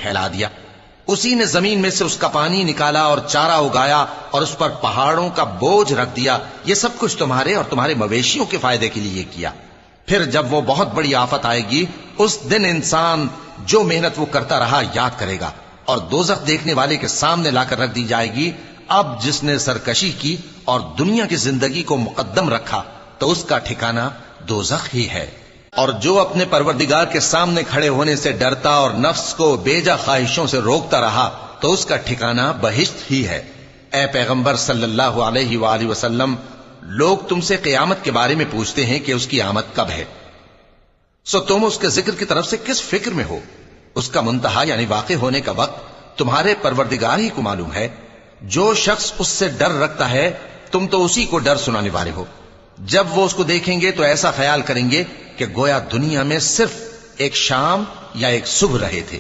پھیلا دیا، اسی نے زمین میں سے اس کا پانی نکالا اور چارہ اگایا اور اس پر پہاڑوں کا بوجھ رکھ دیا، یہ سب کچھ تمہارے اور تمہارے مویشیوں کے فائدے کے لیے کیا۔ پھر جب وہ بہت بڑی آفت آئے گی، اس دن انسان جو محنت وہ کرتا رہا یاد کرے گا، اور دوزخ دیکھنے والے کے سامنے لا کر رکھ دی جائے گی۔ اب جس نے سرکشی کی اور دنیا کی زندگی کو مقدم رکھا تو اس کا ٹھکانہ دوزخ ہی ہے، اور جو اپنے پروردگار کے سامنے کھڑے ہونے سے ڈرتا اور نفس کو بیجا خواہشوں سے روکتا رہا تو اس کا ٹھکانہ بہشت ہی ہے۔ اے پیغمبر صلی اللہ علیہ وآلہ وسلم، لوگ تم سے قیامت کے بارے میں پوچھتے ہیں کہ اس کی آمد کب ہے، سو تم اس کے ذکر کی طرف سے کس فکر میں ہو؟ اس کا منتہا یعنی واقع ہونے کا وقت تمہارے پروردگار ہی کو معلوم ہے۔ جو شخص اس سے ڈر رکھتا ہے تم تو اسی کو ڈر سنانے والے ہو۔ جب وہ اس کو دیکھیں گے تو ایسا خیال کریں گے کہ گویا دنیا میں صرف ایک شام یا ایک صبح رہے تھے۔